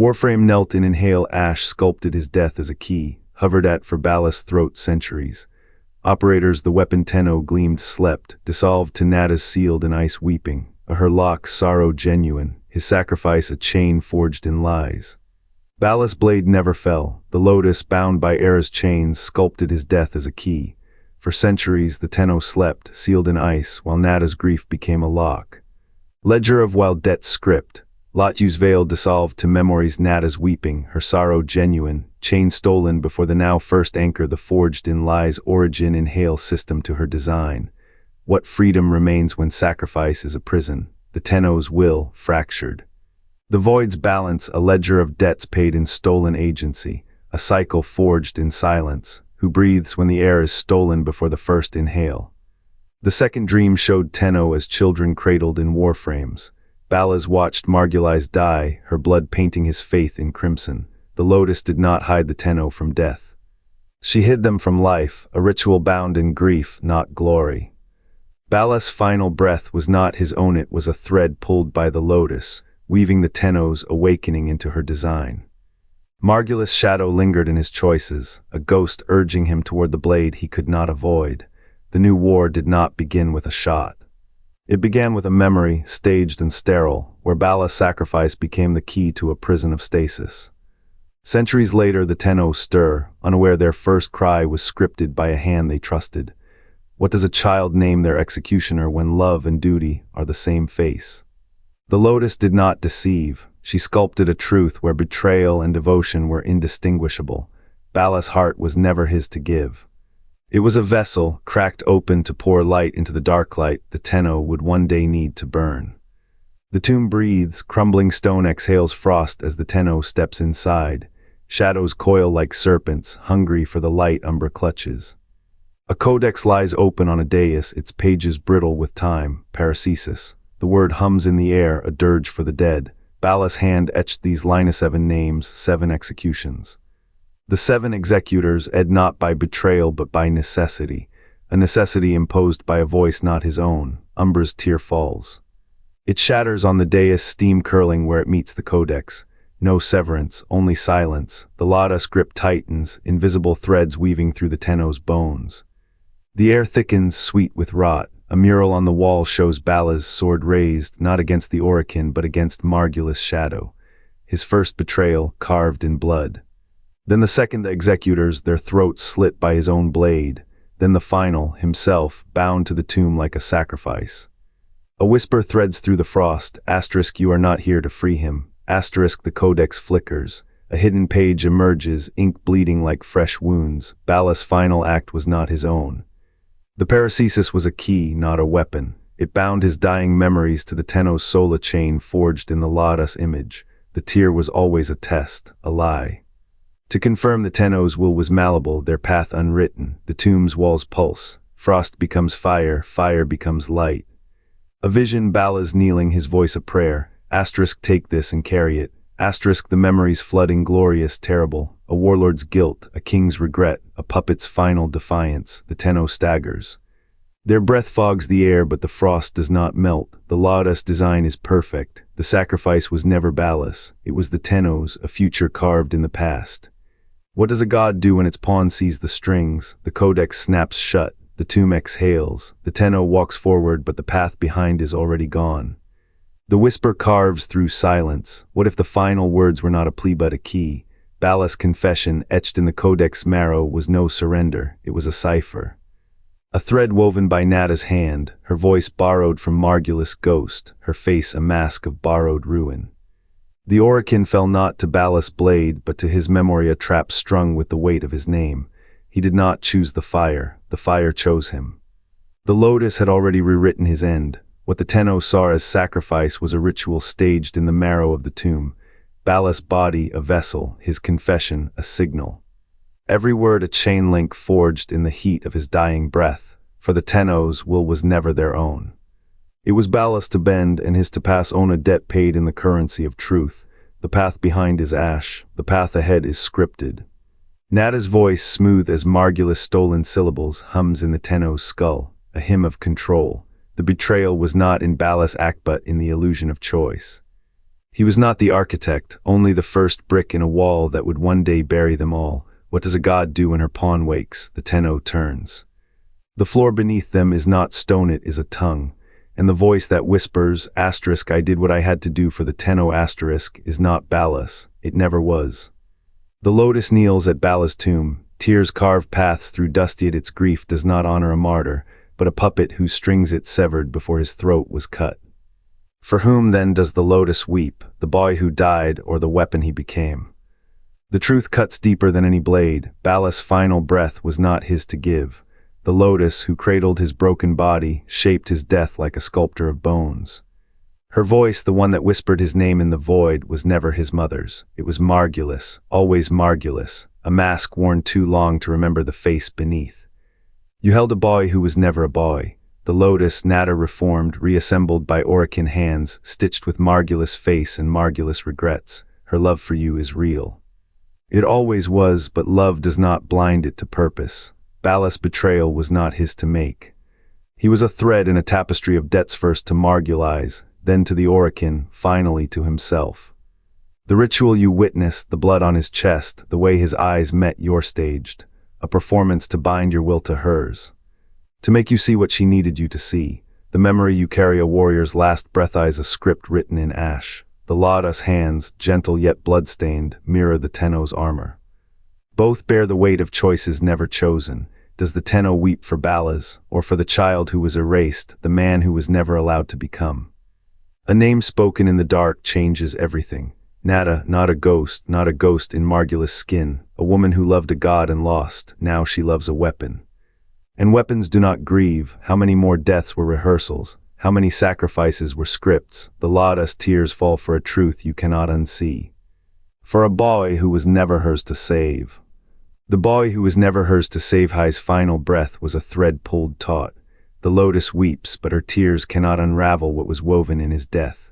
Warframe knelt in inhale ash, sculpted his death as a key, hovered at for Ballas' throat centuries. Operators the weapon Tenno gleamed slept, dissolved to Natah's sealed in ice weeping, her locks sorrow genuine, his sacrifice a chain forged in lies. Ballas' blade never fell, the Lotus bound by era's chains sculpted his death as a key. For centuries the Tenno slept, sealed in ice, while Natah's grief became a lock. Ledger of wild debt script, Lotus veil dissolved to memories Natah's weeping, her sorrow genuine, chain stolen before the now first anchor the forged in lies origin inhale system to her design. What freedom remains when sacrifice is a prison, the Tenno's will fractured. The void's balance, a ledger of debts paid in stolen agency, a cycle forged in silence, who breathes when the air is stolen before the first inhale. The second dream showed Tenno as children cradled in warframes. Ballas watched Margulis die, her blood painting his faith in crimson. The Lotus did not hide the Tenno from death. She hid them from life, a ritual bound in grief, not glory. Ballas' final breath was not his own, it was a thread pulled by the Lotus, weaving the Tenno's awakening into her design. Margulis' shadow lingered in his choices, a ghost urging him toward the blade he could not avoid. The new war did not begin with a shot. It began with a memory, staged and sterile, where Ballas' sacrifice became the key to a prison of stasis. Centuries later the Tenno stir, unaware their first cry was scripted by a hand they trusted. What does a child name their executioner when love and duty are the same face? The Lotus did not deceive. She sculpted a truth where betrayal and devotion were indistinguishable. Ballas' heart was never his to give. It was a vessel, cracked open to pour light into the dark light the Tenno would one day need to burn. The tomb breathes, crumbling stone exhales frost as the Tenno steps inside. Shadows coil like serpents, hungry for the light Umbra clutches. A codex lies open on a dais, its pages brittle with time, paracesis. The word hums in the air, a dirge for the dead. Ballas' hand etched these line of 7 names, 7 executions. The 7 executors ed not by betrayal but by necessity, a necessity imposed by a voice not his own. Umbra's tear falls. It shatters on the dais, steam curling where it meets the codex. No severance, only silence. The Lotus grip tightens, invisible threads weaving through the Tenno's bones. The air thickens, sweet with rot. A mural on the wall shows Ballas' sword raised, not against the Orakin but against Margulis' shadow. His first betrayal, carved in blood. Then the second, the executors, their throats slit by his own blade. Then the final, himself, bound to the tomb like a sacrifice. A whisper threads through the frost, asterisk you are not here to free him, asterisk the codex flickers. A hidden page emerges, ink bleeding like fresh wounds. Ballas' final act was not his own. The paracesis was a key, not a weapon. It bound his dying memories to the Tenno's sola chain forged in the Lotus image. The tear was always a test, a lie. To confirm the Tenno's will was malleable, their path unwritten. The tomb's walls pulse. Frost becomes fire, fire becomes light. A vision, Ballas kneeling, his voice a prayer. Asterisk take this and carry it. Asterisk the memories flooding, glorious, terrible. A warlord's guilt, a king's regret, a puppet's final defiance. The Tenno staggers. Their breath fogs the air but the frost does not melt. The Lotus design is perfect. The sacrifice was never Ballas. It was the Tenno's, a future carved in the past. What does a god do when its pawn sees the strings? The codex snaps shut. The tomb exhales. The Tenno walks forward but the path behind is already gone. The whisper carves through silence. What if the final words were not a plea but a key? Ballas' confession, etched in the codex marrow, was no surrender. It was a cipher. A thread woven by Natah's hand, her voice borrowed from Margulis' ghost, her face a mask of borrowed ruin. The Orakin fell not to Ballas' blade, but to his memory, a trap strung with the weight of his name. He did not choose the fire chose him. The Lotus had already rewritten his end. What the Tenno saw as sacrifice was a ritual staged in the marrow of the tomb. Ballas' body a vessel, his confession a signal. Every word a chain link forged in the heat of his dying breath, for the Tenno's will was never their own. It was Ballas to bend and his to pass own a debt paid in the currency of truth. The path behind is ash, the path ahead is scripted. Natah's voice, smooth as Margulis' stolen syllables, hums in the Tenno's skull, a hymn of control. The betrayal was not in Ballas' act but in the illusion of choice. He was not the architect, only the first brick in a wall that would one day bury them all. What does a god do when her pawn wakes? The Tenno turns. The floor beneath them is not stone, it is a tongue. And the voice that whispers, asterisk, I did what I had to do for the Tenno, asterisk, is not Ballas. It never was. The Lotus kneels at Ballas' tomb. Tears carve paths through dusty at its grief does not honor a martyr, but a puppet whose strings it severed before his throat was cut. For whom then does the Lotus weep, the boy who died or the weapon he became? The truth cuts deeper than any blade. Ballas' final breath was not his to give. The Lotus, who cradled his broken body, shaped his death like a sculptor of bones. Her voice, the one that whispered his name in the void, was never his mother's. It was Margulis, always Margulis, a mask worn too long to remember the face beneath. You held a boy who was never a boy. The Lotus, Natah reformed, reassembled by Orican hands, stitched with Margulis' face and Margulis regrets. Her love for you is real. It always was, but love does not blind it to purpose. Ballas' betrayal was not his to make. He was a thread in a tapestry of debts, first to Margulis, then to the Orican, finally to himself. The ritual you witnessed, the blood on his chest, the way his eyes met your staged, a performance to bind your will to hers. To make you see what she needed you to see. The memory you carry, a warrior's last breath, eyes, a script written in ash. The Lotus hands, gentle yet bloodstained, mirror the Tenno's armor. Both bear the weight of choices never chosen. Does the Tenno weep for Ballas, or for the child who was erased, the man who was never allowed to become? A name spoken in the dark changes everything. Natah, not a ghost in Margulis' skin, a woman who loved a god and lost, now she loves a weapon. And weapons do not grieve. How many more deaths were rehearsals? How many sacrifices were scripts? The Lotus tears fall for a truth you cannot unsee. For a boy who was never hers to save. The boy who was never hers to save, his final breath was a thread pulled taut. The Lotus weeps, but her tears cannot unravel what was woven in his death.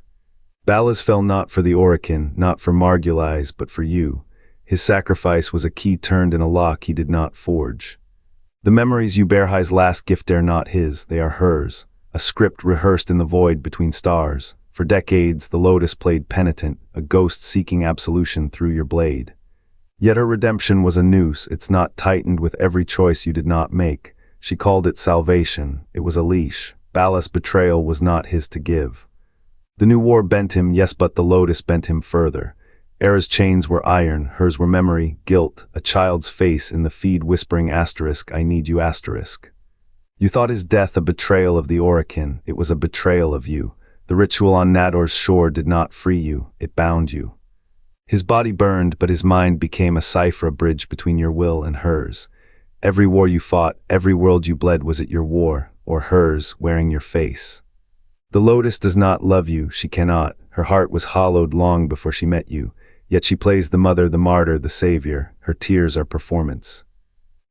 Ballas fell not for the Orican, not for Margulis, but for you. His sacrifice was a key turned in a lock he did not forge. The memories you bear, his last gift, are not his, they are hers. A script rehearsed in the void between stars. For decades, the Lotus played penitent, a ghost seeking absolution through your blade. Yet her redemption was a noose, it's knot tightened with every choice you did not make. She called it salvation, it was a leash. Ballas' betrayal was not his to give. The new war bent him, yes, but the Lotus bent him further. Era's chains were iron, hers were memory, guilt, a child's face in the feed whispering asterisk, I need you, asterisk. You thought his death a betrayal of the Orican, it was a betrayal of you. The ritual on Nador's shore did not free you, it bound you. His body burned, but his mind became a cipher, a bridge between your will and hers. Every war you fought, every world you bled, was it your war, or hers, wearing your face? The Lotus does not love you, she cannot. Her heart was hollowed long before she met you. Yet she plays the mother, the martyr, the savior. Her tears are performance.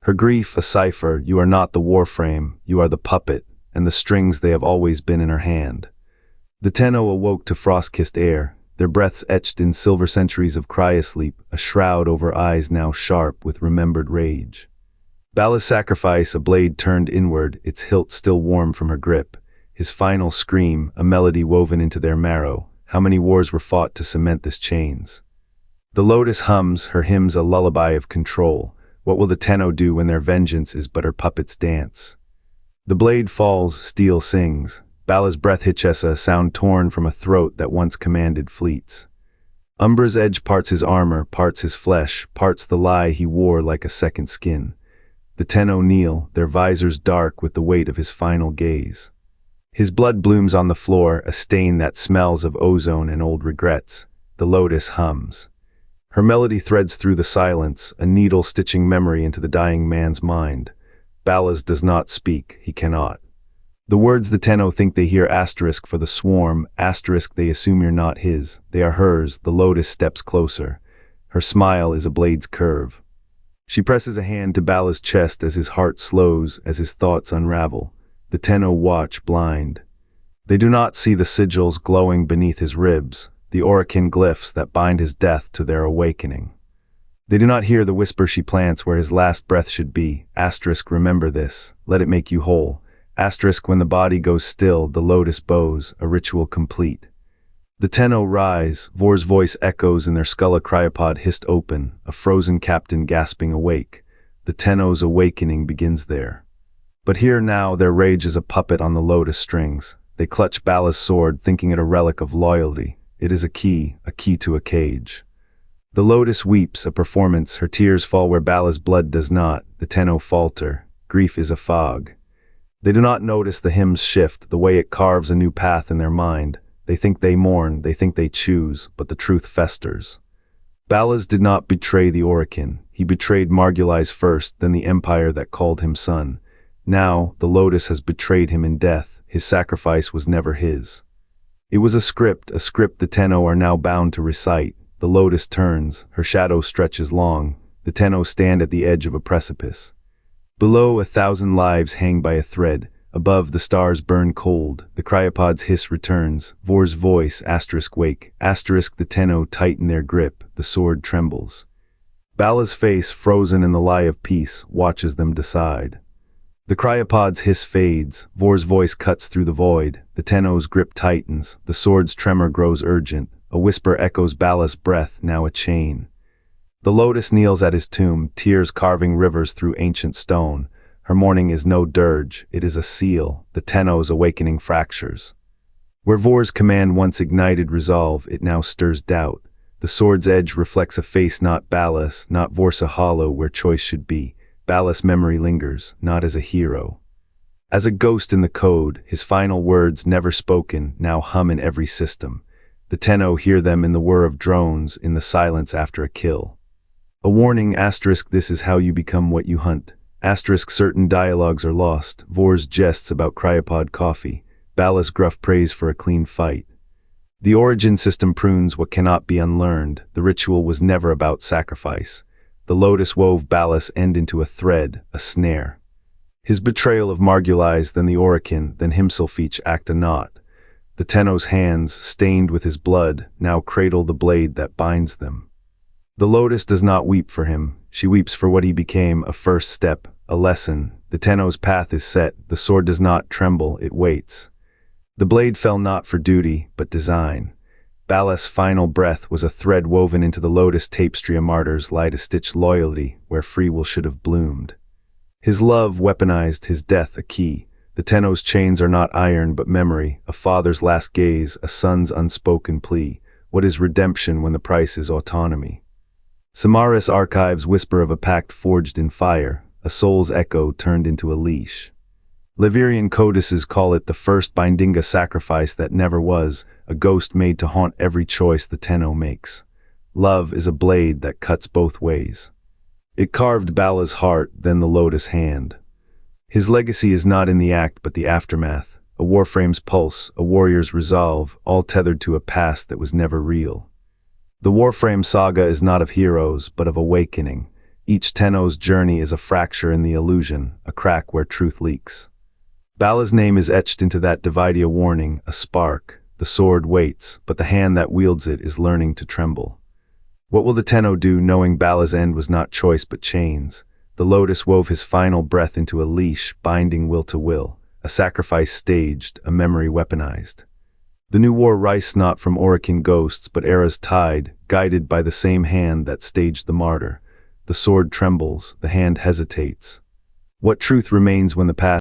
Her grief a cipher. You are not the Warframe, you are the puppet, and the strings they have always been in her hand. The Tenno awoke to frost-kissed air, their breaths etched in silver centuries of cryosleep, a shroud over eyes now sharp with remembered rage. Ballas' sacrifice, a blade turned inward, its hilt still warm from her grip. His final scream, a melody woven into their marrow. How many wars were fought to cement this chains? The Lotus hums, her hymns a lullaby of control. What will the Tenno do when their vengeance is but her puppet's dance? The blade falls, steel sings. Ballas' breath hitches, a sound torn from a throat that once commanded fleets. Umbra's edge parts his armor, parts his flesh, parts the lie he wore like a second skin. The Tenno kneel, their visors dark with the weight of his final gaze. His blood blooms on the floor, a stain that smells of ozone and old regrets. The Lotus hums. Her melody threads through the silence, a needle stitching memory into the dying man's mind. Ballas does not speak, he cannot. The words the Tenno think they hear, asterisk for the swarm, asterisk they assume you're not his, they are hers. The Lotus steps closer. Her smile is a blade's curve. She presses a hand to Ballas' chest as his heart slows, as his thoughts unravel. The Tenno watch, blind. They do not see the sigils glowing beneath his ribs, the Orican glyphs that bind his death to their awakening. They do not hear the whisper she plants where his last breath should be, asterisk remember this, let it make you whole, asterisk when the body goes still, the Lotus bows, a ritual complete. The Tenno rise, Vor's voice echoes in their skulla cryopod hissed open, a frozen captain gasping awake. The Tenno's awakening begins there. But here now their rage is a puppet on the Lotus strings. They clutch Ballas' sword, thinking it a relic of loyalty. It is a key to a cage. The Lotus weeps, a performance, her tears fall where Ballas' blood does not. The Tenno falter. Grief is a fog. They do not notice the hymn's shift, the way it carves a new path in their mind. They think they mourn, they think they choose, but the truth festers. Ballas did not betray the Orokin. He betrayed Margulis first, then the empire that called him son. Now, the Lotus has betrayed him in death. His sacrifice was never his. It was a script the Tenno are now bound to recite. The Lotus turns, her shadow stretches long. The Tenno stand at the edge of a precipice. Below, 1,000 lives hang by a thread. Above, the stars burn cold. The cryopod's hiss returns. Vor's voice, wake. The Tenno tighten their grip. The sword trembles. Ballas' face, frozen in the lie of peace, watches them decide. The cryopod's hiss fades. Vor's voice cuts through the void. The Tenno's grip tightens. The sword's tremor grows urgent. A whisper echoes Ballas' breath, now a chain. The Lotus kneels at his tomb, tears carving rivers through ancient stone. Her mourning is no dirge, it is a seal. The Tenno's awakening fractures. Where Vor's command once ignited resolve, it now stirs doubt. The sword's edge reflects a face not Ballas, not Vorsa hollow where choice should be. Ballas' memory lingers, not as a hero. As a ghost in the code, his final words never spoken, now hum in every system. The Tenno hear them in the whir of drones, in the silence after a kill. A warning, this is how you become what you hunt. Certain dialogues are lost. Vor's jests about cryopod coffee. Ballas' gruff praise for a clean fight. The origin system prunes what cannot be unlearned. The ritual was never about sacrifice. The Lotus wove Ballas' end into a thread, a snare. His betrayal of Margulis, then the Orokin, then himself each act a knot. The Tenno's hands, stained with his blood, now cradle the blade that binds them. The Lotus does not weep for him. She weeps for what he became, a first step, a lesson. The Tenno's path is set. The sword does not tremble, it waits. The blade fell not for duty, but design. Ballas' final breath was a thread woven into the Lotus tapestry. Martyrs lie to stitch loyalty where free will should have bloomed. His love weaponized, his death a key. The Tenno's chains are not iron but memory, a father's last gaze, a son's unspoken plea. What is redemption when the price is autonomy? Samaris archives whisper of a pact forged in fire, a soul's echo turned into a leash. Levirian codices call it the first bindinga sacrifice that never was, a ghost made to haunt every choice the Tenno makes. Love is a blade that cuts both ways. It carved Ballas' heart, then the Lotus hand. His legacy is not in the act but the aftermath, a Warframe's pulse, a warrior's resolve, all tethered to a past that was never real. The Warframe saga is not of heroes, but of awakening. Each Tenno's journey is a fracture in the illusion, a crack where truth leaks. Ballas' name is etched into that dividia warning, a spark. The sword waits, but the hand that wields it is learning to tremble. What will the Tenno do, knowing Ballas' end was not choice but chains? The Lotus wove his final breath into a leash, binding will to will, a sacrifice staged, a memory weaponized. The new war rises not from Orokin ghosts, but era's tide, guided by the same hand that staged the martyr. The sword trembles, the hand hesitates. What truth remains when the past